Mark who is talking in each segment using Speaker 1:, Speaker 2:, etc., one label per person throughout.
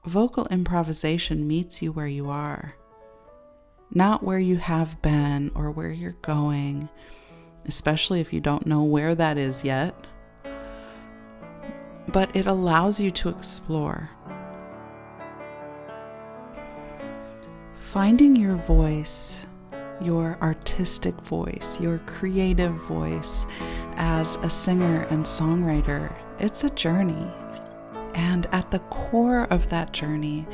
Speaker 1: vocal improvisation meets you where you are, not where you have been or where you're going, especially if you don't know where that is yet. But it allows you to explore. Finding your voice, your artistic voice, your creative voice as a singer and songwriter, it's a journey. And at the core of that journey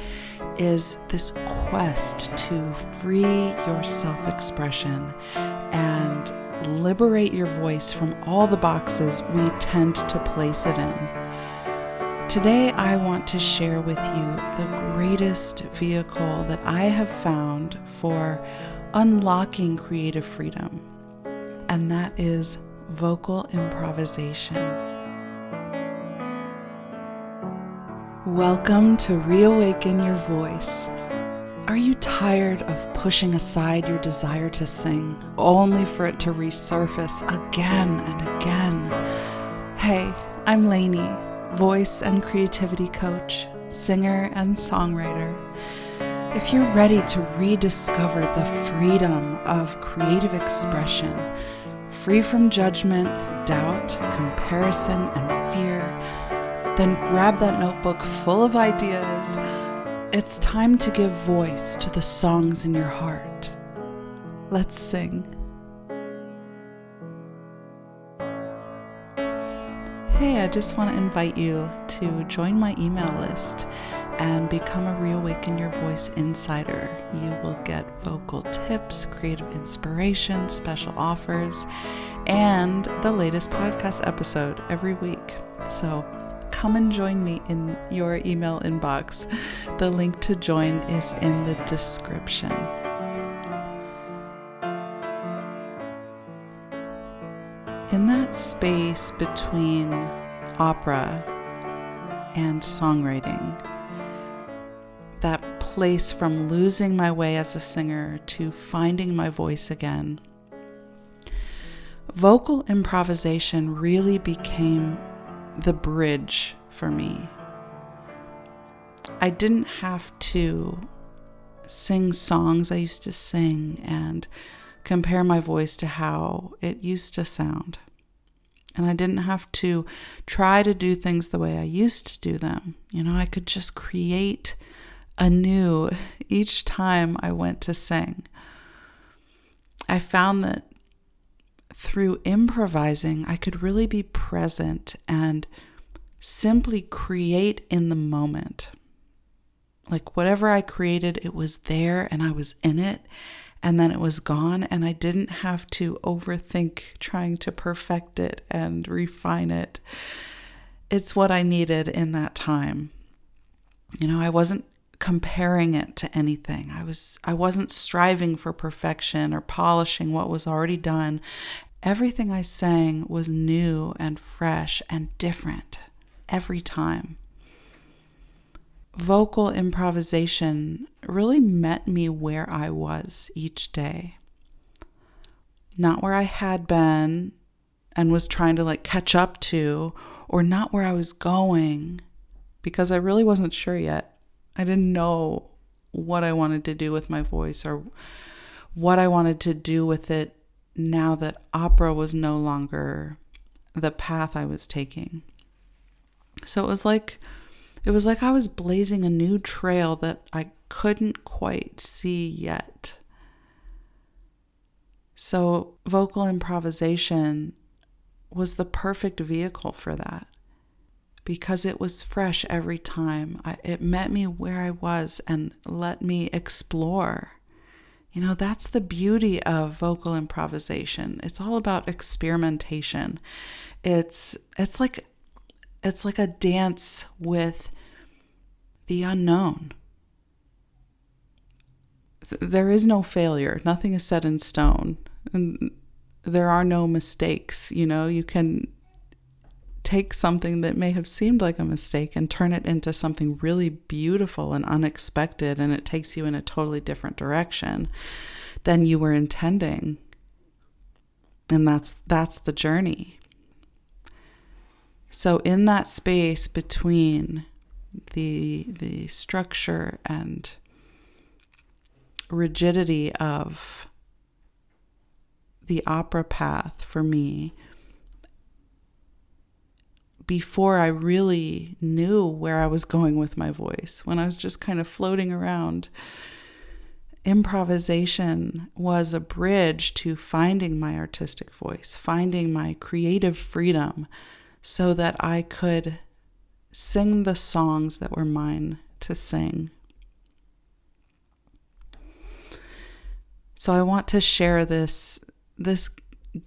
Speaker 1: is this quest to free your self-expression and liberate your voice from all the boxes we tend to place it in. Today, I want to share with you the greatest vehicle that I have found for unlocking creative freedom, and that is vocal improvisation. Welcome to Reawaken Your Voice. Are you tired of pushing aside your desire to sing, only for it to resurface again and again? Hey, I'm Lainey, voice and creativity coach, singer and songwriter. If you're ready to rediscover the freedom of creative expression, free from judgment, doubt, comparison, and fear, then grab that notebook full of ideas. It's time to give voice to the songs in your heart. Let's sing. Hey, I just want to invite you to join my email list and become a Reawaken Your Voice insider. You will get vocal tips, creative inspiration, special offers, and the latest podcast episode every week. So come and join me in your email inbox. The link to join is in the description. In that space between opera and songwriting, that place from losing my way as a singer to finding my voice again, vocal improvisation really became the bridge for me. I didn't have to sing songs I used to sing and compare my voice to how it used to sound. And I didn't have to try to do things the way I used to do them. I could just create anew each time I went to sing. I found that through improvising, I could really be present and simply create in the moment. Like whatever I created, it was there and I was in it, and then it was gone, and I didn't have to overthink trying to perfect it and refine it. It's what I needed in that time. I wasn't comparing it to anything. I wasn't striving for perfection or polishing what was already done. Everything I sang was new and fresh and different every time. Vocal improvisation really met me where I was each day. Not where I had been and was trying to catch up to, or not where I was going, because I really wasn't sure yet. I didn't know what I wanted to do with my voice or what I wanted to do with it now that opera was no longer the path I was taking. So it was like I was blazing a new trail that I couldn't quite see yet. So vocal improvisation was the perfect vehicle for that, because it was fresh every time. It met me where I was and let me explore. That's the beauty of vocal improvisation. It's all about experimentation. It's like a dance with the unknown. There is no failure. Nothing is set in stone. And there are no mistakes. You can take something that may have seemed like a mistake and turn it into something really beautiful and unexpected, and it takes you in a totally different direction than you were intending. And that's the journey. So in that space between the structure and rigidity of the opera path for me before I really knew where I was going with my voice, when I was just kind of floating around. Improvisation was a bridge to finding my artistic voice, finding my creative freedom so that I could sing the songs that were mine to sing. So I want to share this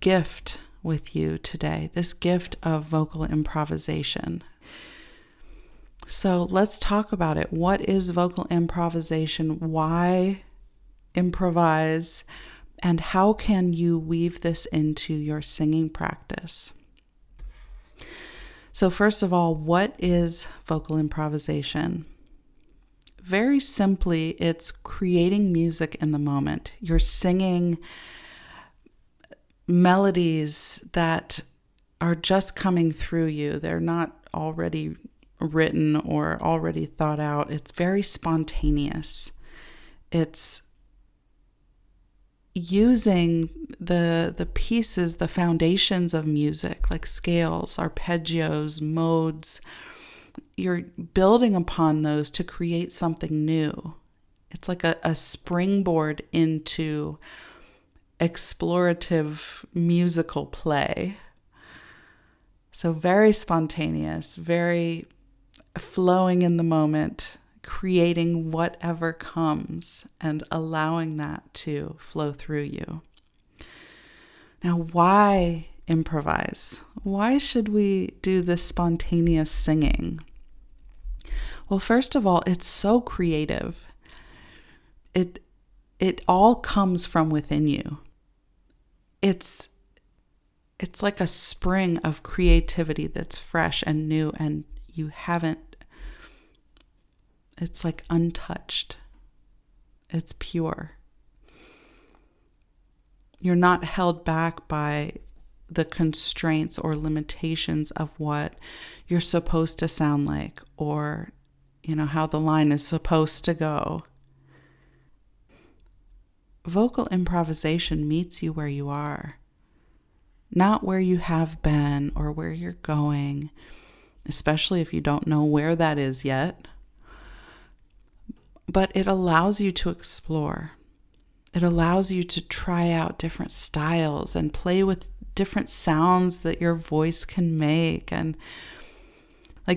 Speaker 1: gift with you today, this gift of vocal improvisation. So let's talk about it. What is vocal improvisation? Why improvise? And how can you weave this into your singing practice? So first of all, what is vocal improvisation? Very simply, it's creating music in the moment. You're singing melodies that are just coming through you. They're not already written or already thought out. It's very spontaneous. It's using the pieces, the foundations of music, like scales, arpeggios, modes. You're building upon those to create something new. It's like a springboard into explorative musical play. So very spontaneous, very flowing in the moment, creating whatever comes and allowing that to flow through you. Now, why improvise? Why should we do this spontaneous singing? Well, first of all, it's so creative. It all comes from within you. It's like a spring of creativity that's fresh and new, and it's like untouched. It's pure. You're not held back by the constraints or limitations of what you're supposed to sound like, or, how the line is supposed to go. Vocal improvisation meets you where you are, not where you have been or where you're going, especially if you don't know where that is yet. But it allows you to explore. It allows you to try out different styles and play with different sounds that your voice can make. And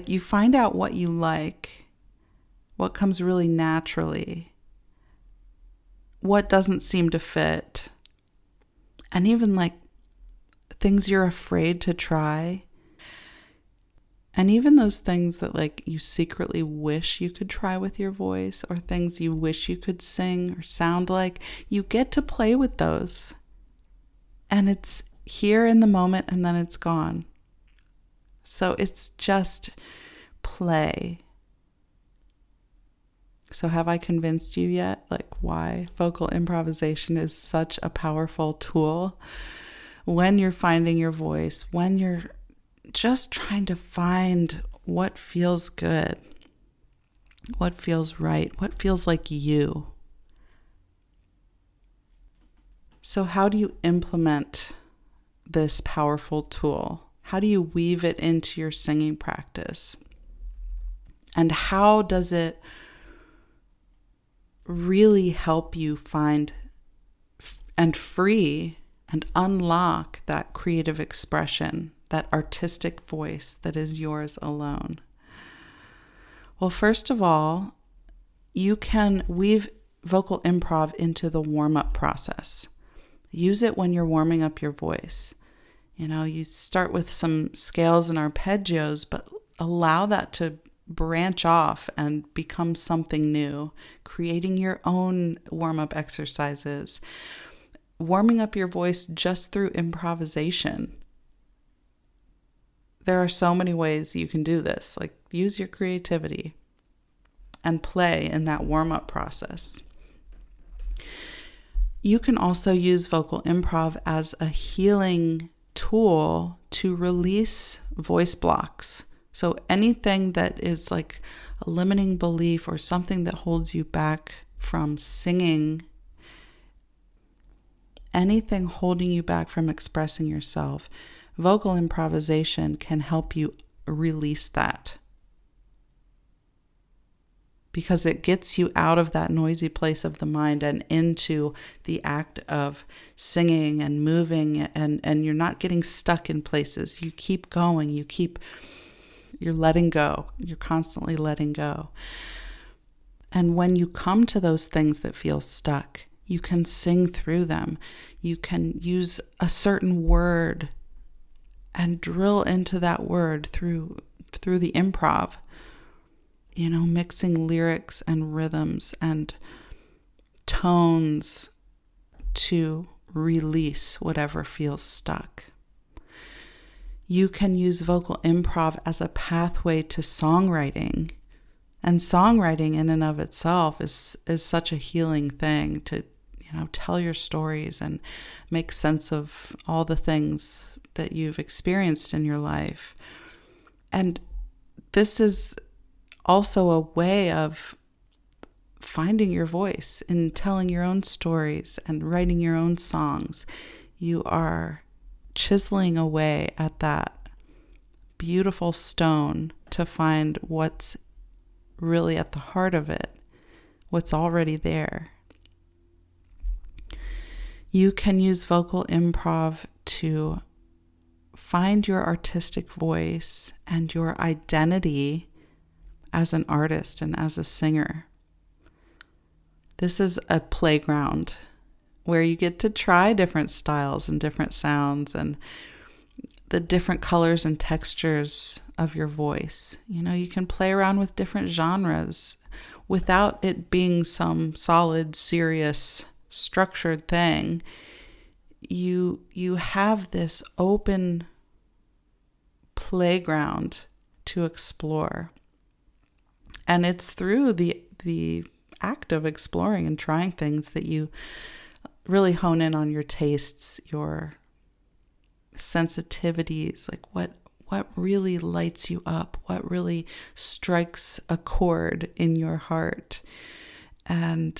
Speaker 1: you find out what you like, what comes really naturally, what doesn't seem to fit, and even things you're afraid to try. And even those things that you secretly wish you could try with your voice, or things you wish you could sing or sound like, you get to play with those. And it's here in the moment and then it's gone. So it's just play. So have I convinced you yet? Why vocal improvisation is such a powerful tool when you're finding your voice, when you're just trying to find what feels good, what feels right, what feels like you. So how do you implement this powerful tool? How do you weave it into your singing practice? And how does it really help you find and free and unlock that creative expression, that artistic voice that is yours alone? Well, first of all, you can weave vocal improv into the warm-up process. Use it when you're warming up your voice. You start with some scales and arpeggios, but allow that to branch off and become something new, creating your own warm-up exercises, warming up your voice just through improvisation. There are so many ways you can do this. Use your creativity and play in that warm-up process. You can also use vocal improv as a healing tool to release voice blocks. So anything that is like a limiting belief or something that holds you back from singing, anything holding you back from expressing yourself, vocal improvisation can help you release that. Because it gets you out of that noisy place of the mind and into the act of singing and moving, and you're not getting stuck in places. You keep going, you're letting go. You're constantly letting go. And when you come to those things that feel stuck, you can sing through them. You can use a certain word and drill into that word through the improv. Mixing lyrics and rhythms and tones to release whatever feels stuck. You can use vocal improv as a pathway to songwriting. And songwriting in and of itself is such a healing thing to, tell your stories and make sense of all the things that you've experienced in your life. And this is also a way of finding your voice in telling your own stories and writing your own songs. You are chiseling away at that beautiful stone to find what's really at the heart of it, what's already there. You can use vocal improv to find your artistic voice and your identity as an artist and as a singer. This is a playground where you get to try different styles and different sounds and the different colors and textures of your voice. You can play around with different genres without it being some solid, serious, structured thing. You have this open playground to explore. And it's through the act of exploring and trying things that you really hone in on your tastes, your sensitivities, like what really lights you up, what really strikes a chord in your heart. And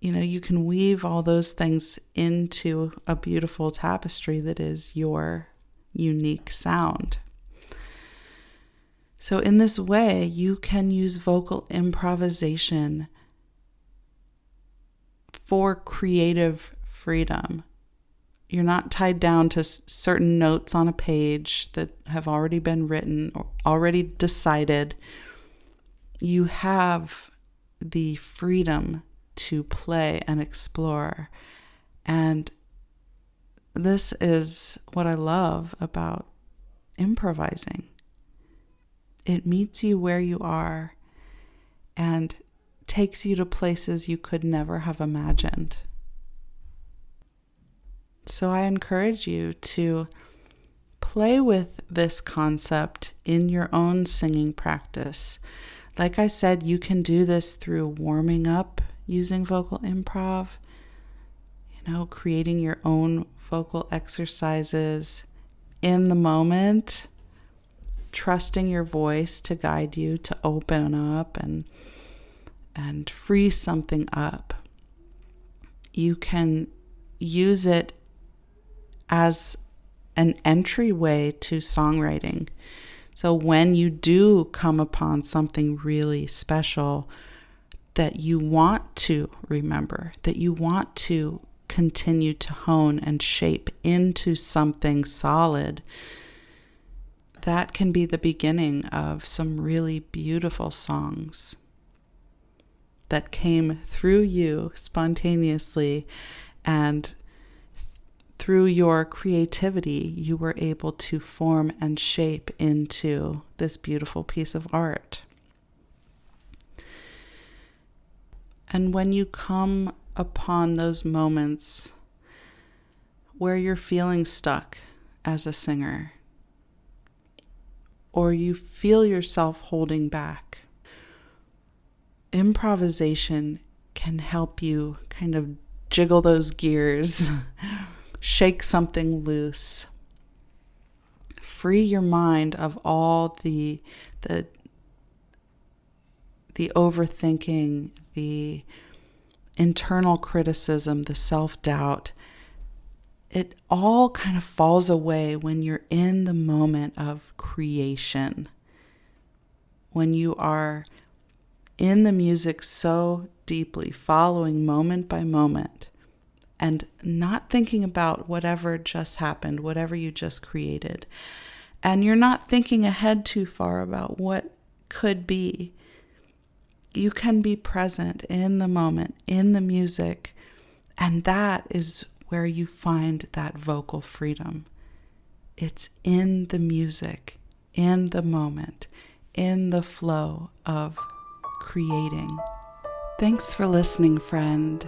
Speaker 1: you can weave all those things into a beautiful tapestry that is your unique sound. So in this way, you can use vocal improvisation for creative freedom. You're not tied down to certain notes on a page that have already been written or already decided. You have the freedom to play and explore. And this is what I love about improvising. It meets you where you are and takes you to places you could never have imagined. So I encourage you to play with this concept in your own singing practice. Like I said, you can do this through warming up using vocal improv, creating your own vocal exercises in the moment, trusting your voice to guide you to open up and free something up. You can use it as an entryway to songwriting. So when you do come upon something really special that you want to remember, that you want to continue to hone and shape into something solid, that can be the beginning of some really beautiful songs that came through you spontaneously, and through your creativity, you were able to form and shape into this beautiful piece of art. And when you come upon those moments where you're feeling stuck as a singer, or you feel yourself holding back, improvisation can help you kind of jiggle those gears, shake something loose, free your mind of all the overthinking, the internal criticism, the self-doubt. It all kind of falls away when you're in the moment of creation. When you are in the music so deeply, following moment by moment, and not thinking about whatever just happened, whatever you just created. And you're not thinking ahead too far about what could be. You can be present in the moment, in the music, and that is where you find that vocal freedom. It's in the music, in the moment, in the flow of creating. Thanks for listening, friend.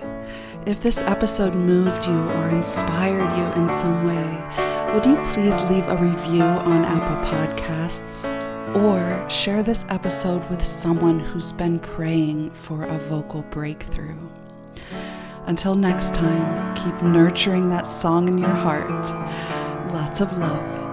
Speaker 1: If this episode moved you or inspired you in some way, would you please leave a review on Apple Podcasts or share this episode with someone who's been praying for a vocal breakthrough? Until next time, keep nurturing that song in your heart. Lots of love.